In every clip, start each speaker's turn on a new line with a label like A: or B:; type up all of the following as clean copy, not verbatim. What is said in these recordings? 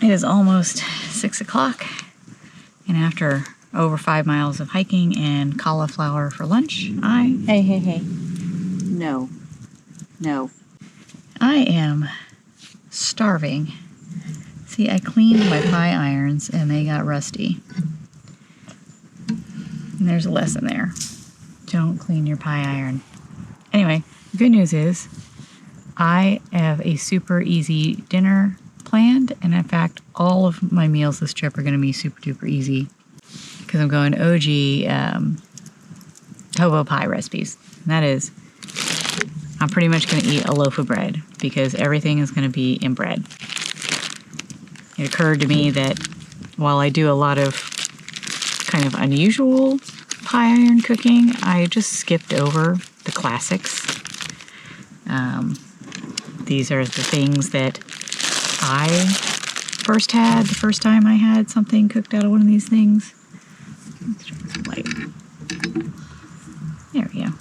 A: It is almost 6 o'clock, and after over 5 miles of hiking and cauliflower for lunch,
B: Hey. No.
A: I am starving. See, I cleaned my pie irons and they got rusty. And there's a lesson there. Don't clean your pie iron. Anyway, good news is I have a super easy dinner planned, and in fact, all of my meals this trip are going to be super duper easy because I'm going OG hobo pie recipes. And that is, I'm pretty much going to eat a loaf of bread because everything is going to be in bread. It occurred to me that while I do a lot of kind of unusual pie iron cooking, I just skipped over the classics. These are the things that I first had the first time I had something cooked out of one of these things. Let's try this light. There we go.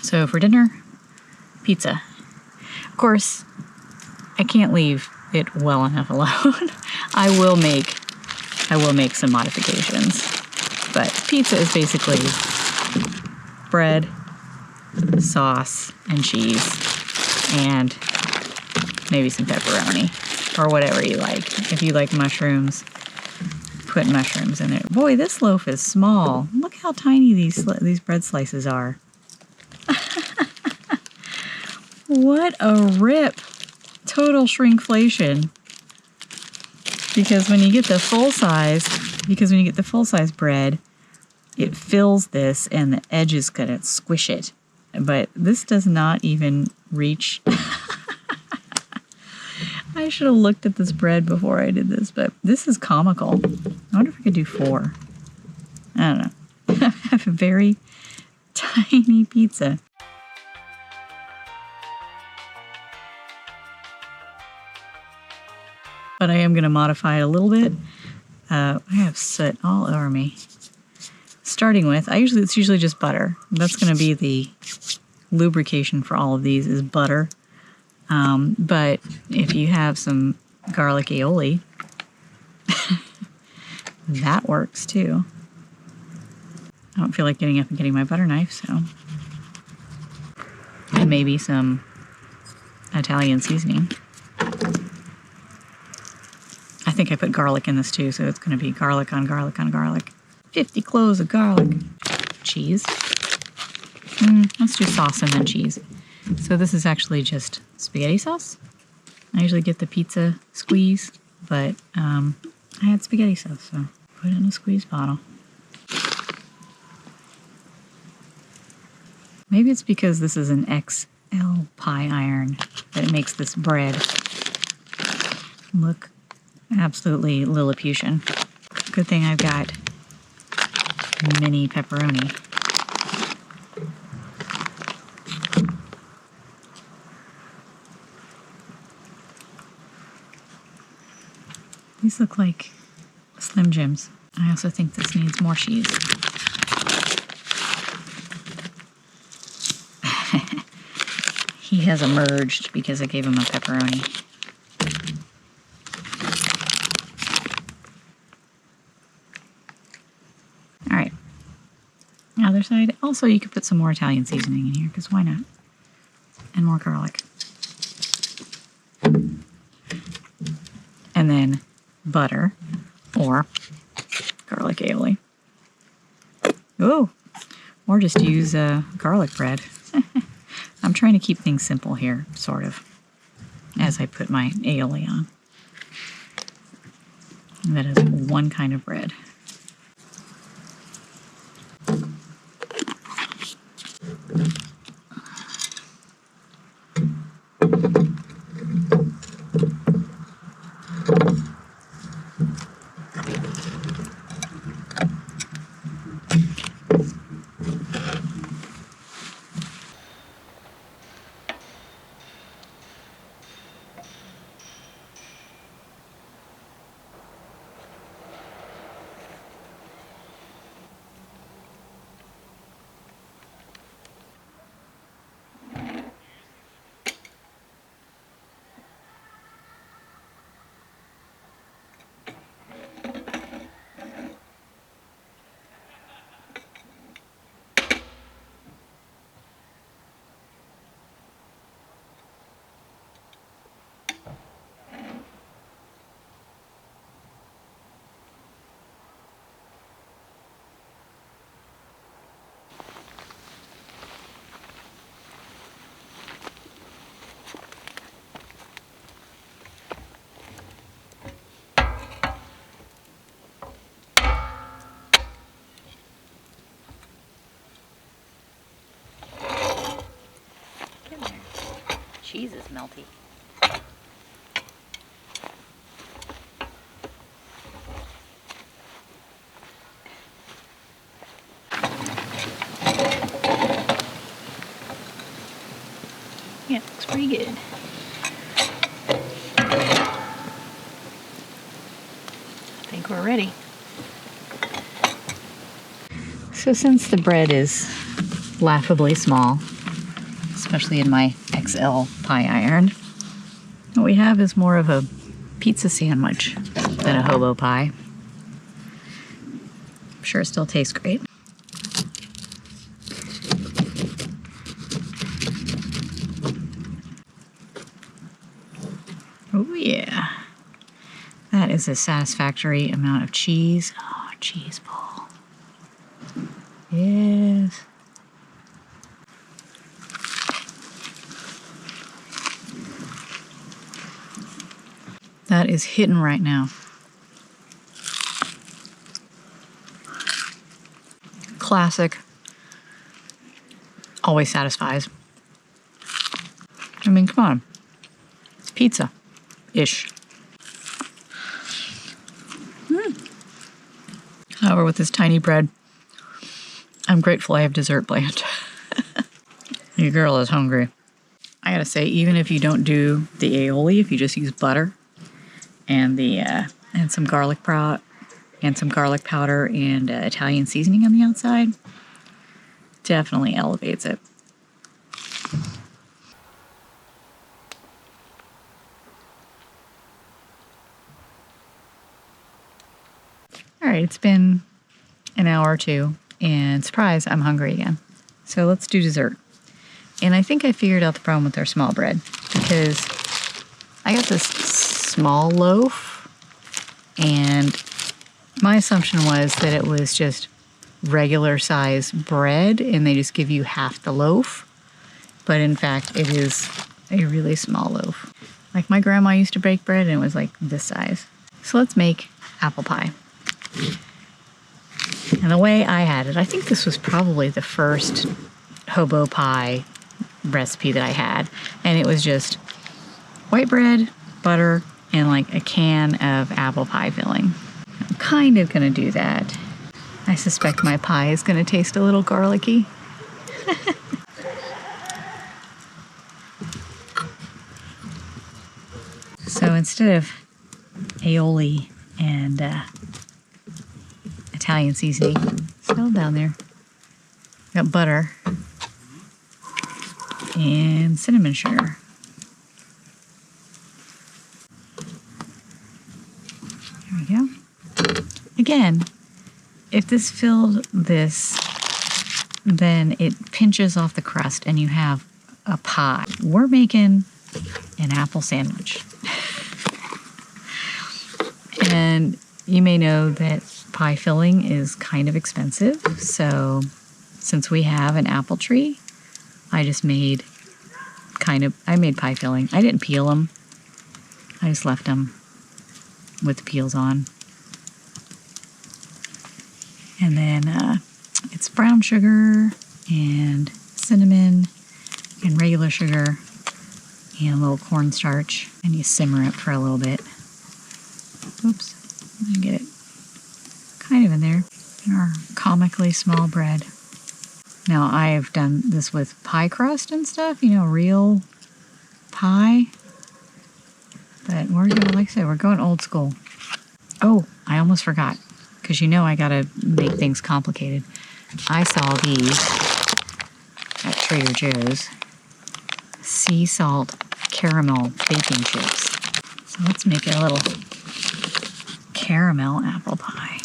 A: So for dinner, pizza. Of course, I can't leave it well enough alone. I will make some modifications. But pizza is basically bread, sauce, and cheese, and maybe some pepperoni, or whatever you like. If you like mushrooms, put mushrooms in it. Boy, this loaf is small. Look how tiny these bread slices are. What a rip. Total shrinkflation. Because when you get the full size bread, it fills this and the edge is gonna squish it. But this does not even reach. I should have looked at this bread before I did this, but this is comical. I wonder if I could do 4. I don't know. I have a very tiny pizza. But I am going to modify it a little bit. I have soot all over me. Starting with, it's usually just butter. That's going to be the lubrication for all of these is butter. But if you have some garlic aioli, that works too. I don't feel like getting up and getting my butter knife, so. And maybe some Italian seasoning. I think I put garlic in this too, so it's going to be garlic on garlic on garlic. 50 cloves of garlic. Cheese. Let's do sauce and then cheese. So this is actually just spaghetti sauce. I usually get the pizza squeeze, but I had spaghetti sauce, so put it in a squeeze bottle. Maybe it's because this is an XL pie iron that it makes this bread look absolutely Lilliputian. Good thing I've got mini pepperoni. These look like Slim Jims. I also think this needs more cheese. He has emerged because I gave him a pepperoni. All right. Other side. Also, you could put some more Italian seasoning in here, because why not? And more garlic. And then butter or garlic aioli. Ooh, or just use garlic bread. I'm trying to keep things simple here, sort of, as I put my aioli on. And that is one kind of bread. cheese is melty. Yeah, looks pretty good. I think we're ready. So since the bread is laughably small, especially in my XL pie iron, what we have is more of a pizza sandwich than a hobo pie. I'm sure it still tastes great. Oh yeah, that is a satisfactory amount of cheese. Oh, cheese ball. Yes. That is hitting right now. Classic. Always satisfies. I mean, come on. It's pizza-ish. However, with this tiny bread, I'm grateful I have dessert planned. Your girl is hungry. I gotta say, even if you don't do the aioli, if you just use butter and some garlic powder and Italian seasoning on the outside, definitely elevates it. All right, it's been an hour or two, and surprise, I'm hungry again. So let's do dessert. And I think I figured out the problem with our small bread, because I got this small loaf, and my assumption was that it was just regular size bread, and they just give you half the loaf. But in fact, it is a really small loaf. Like my grandma used to bake bread, and it was like this size. So let's make apple pie. And the way I had it, I think this was probably the first hobo pie recipe that I had. And it was just white bread, butter, and like a can of apple pie filling. I'm kind of gonna do that. I suspect my pie is gonna taste a little garlicky. So instead of aioli and Italian seasoning, still down there, got butter and cinnamon sugar. There we go. Again, if this filled this, then it pinches off the crust and you have a pie. We're making an apple sandwich. And you may know that pie filling is kind of expensive, so since we have an apple tree, I made pie filling. I didn't peel them. I just left them with the peels on. And then it's brown sugar and cinnamon and regular sugar and a little cornstarch, and you simmer it for a little bit. Oops, let me get it kind of in there. Our comically small bread. Now I've done this with pie crust and stuff, real pie. But we're going, like I said, we're going old school. Oh, I almost forgot, because I gotta make things complicated. I saw these at Trader Joe's. Sea salt caramel baking chips. So let's make a little caramel apple pie.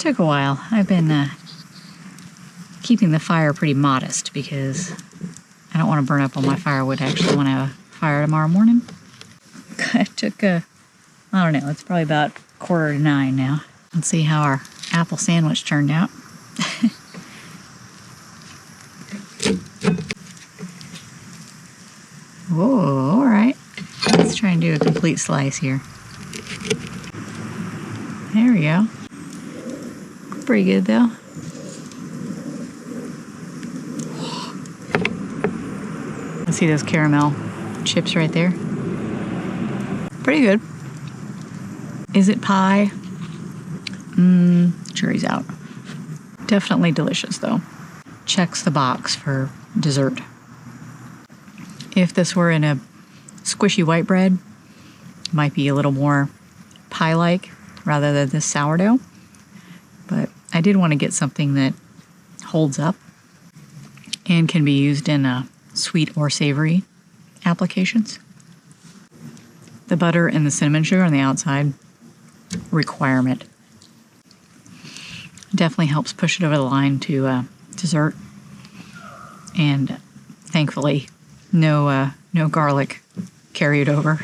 A: took a while. I've been keeping the fire pretty modest because I don't want to burn up all my firewood. I actually want to have a fire tomorrow morning. It took, I don't know, it's probably about 8:45 now. Let's see how our apple sandwich turned out. Whoa, all right. Let's try and do a complete slice here. There we go. Pretty good though. See those caramel chips right there? Pretty good. Is it pie? Jury's out. Definitely delicious though. Checks the box for dessert. If this were in a squishy white bread, it might be a little more pie-like rather than this sourdough. But I did want to get something that holds up and can be used in sweet or savory applications. The butter and the cinnamon sugar on the outside, requirement. Definitely helps push it over the line to dessert. And thankfully, no garlic carried over.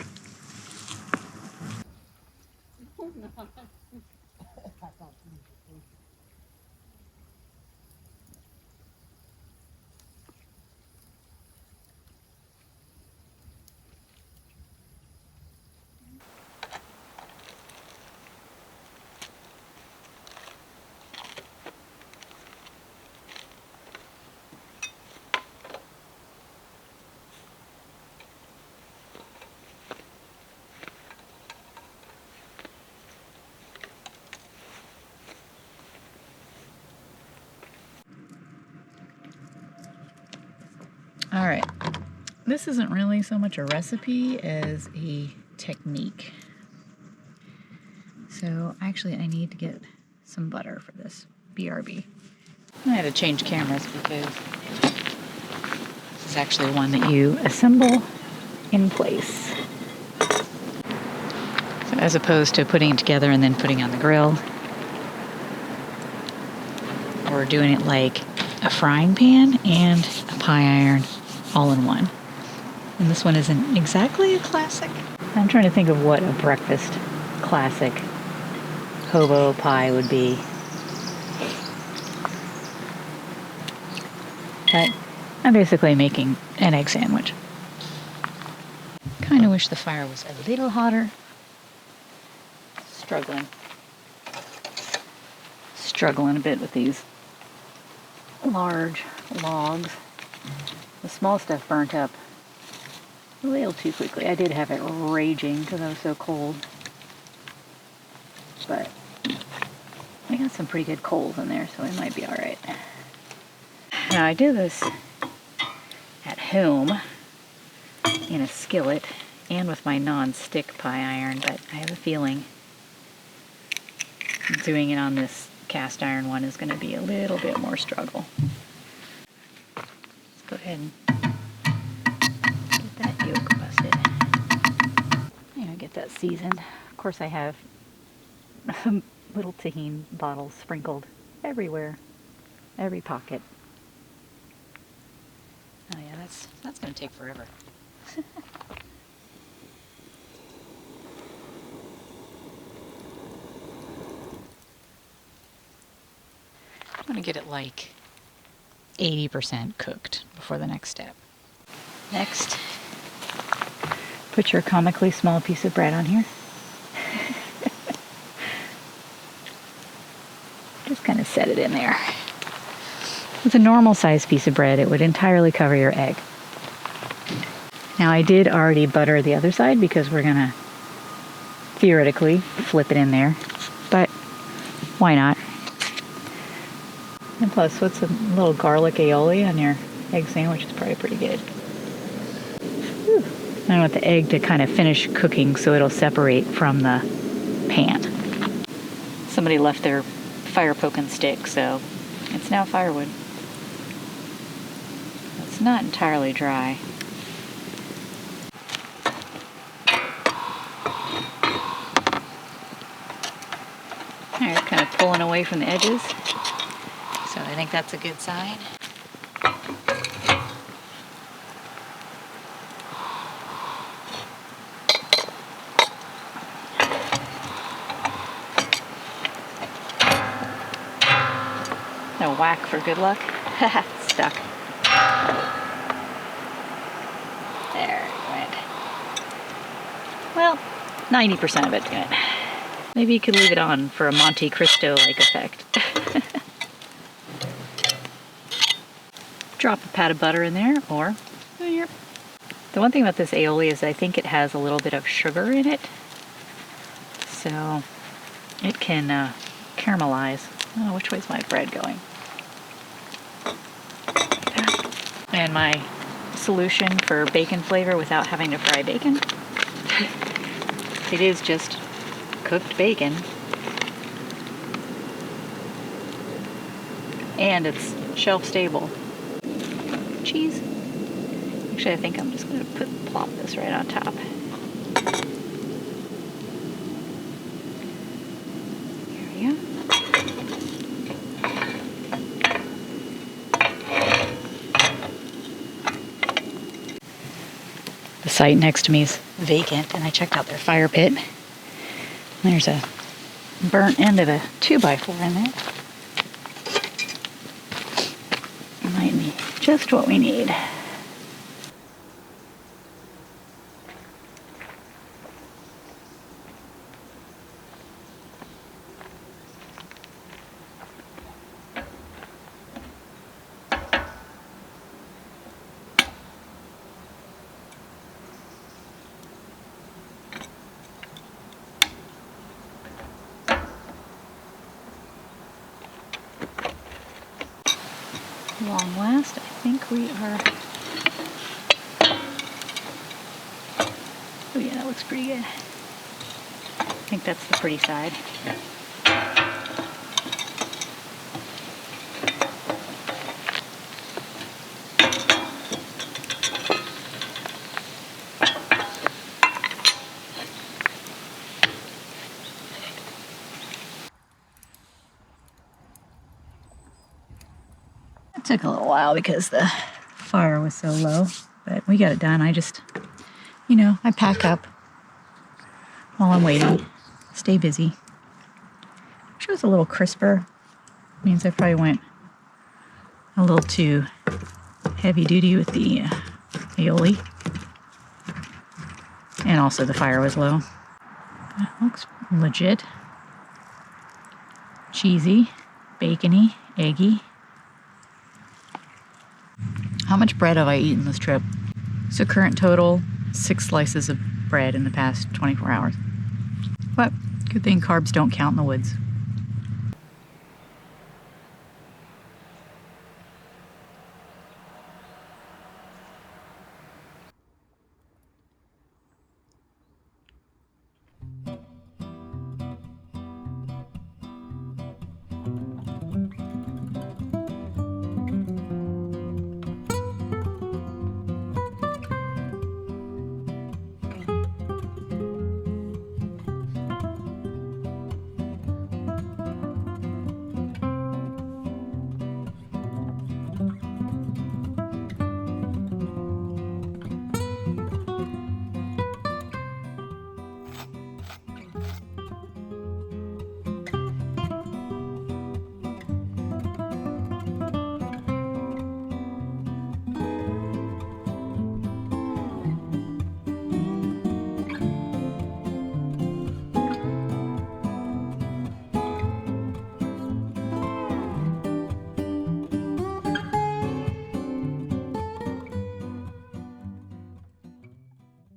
A: All right, this isn't really so much a recipe as a technique. So actually I need to get some butter for this BRB. I had to change cameras because this is actually one that you assemble in place. So as opposed to putting it together and then putting it on the grill, or doing it like a frying pan and a pie iron all in one. And this one isn't exactly a classic. I'm trying to think of what a breakfast classic hobo pie would be. But I'm basically making an egg sandwich. Kind of wish the fire was a little hotter. Struggling a bit with these large logs. The small stuff burnt up a little too quickly. I did have it raging because I was so cold. But I got some pretty good coals in there, so it might be alright. Now I do this at home in a skillet and with my non-stick pie iron, but I have a feeling doing it on this cast iron one is going to be a little bit more struggle. Let's go ahead and get that yolk busted. Get that seasoned. Of course I have little tahini bottles sprinkled everywhere, every pocket. Oh yeah, that's going to take forever. I'm going to get it like 80% cooked before the next step. Next, put your comically small piece of bread on here. Just kind of set it in there. With a normal sized piece of bread, it would entirely cover your egg. Now I did already butter the other side because we're going to theoretically flip it in there, but why not? And plus, what's a little garlic aioli on your egg sandwich is probably pretty good. Whew. I want the egg to kind of finish cooking so it'll separate from the pan. Somebody left their fire poking stick, so it's now firewood. It's not entirely dry. Alright, kind of pulling away away from the edges. So I think that's a good sign. No whack for good luck. Stuck. There it went. Well, 90% of it's good. Maybe you could leave it on for a Monte Cristo-like effect. Drop a pat of butter in there, or here. The one thing about this aioli is I think it has a little bit of sugar in it, so it can caramelize. Oh, which way's my bread going? And my solution for bacon flavor without having to fry bacon. It is just cooked bacon. And it's shelf stable. Cheese. Actually, I think I'm just going to plop this right on top. Here we go. The site next to me is vacant, and I checked out their fire pit. There's a burnt end of a 2x4 in there. Might be just what we need. Long last, I think we are. Oh yeah, that looks pretty good. I think that's the pretty side. It took a little while because the fire was so low, but we got it done. I just, I pack up while I'm waiting, stay busy. Wish it was a little crisper. Means I probably went a little too heavy duty with the aioli. And also the fire was low. That looks legit. Cheesy, bacony, eggy. How much bread have I eaten this trip? So current total, 6 slices of bread in the past 24 hours. But good thing carbs don't count in the woods.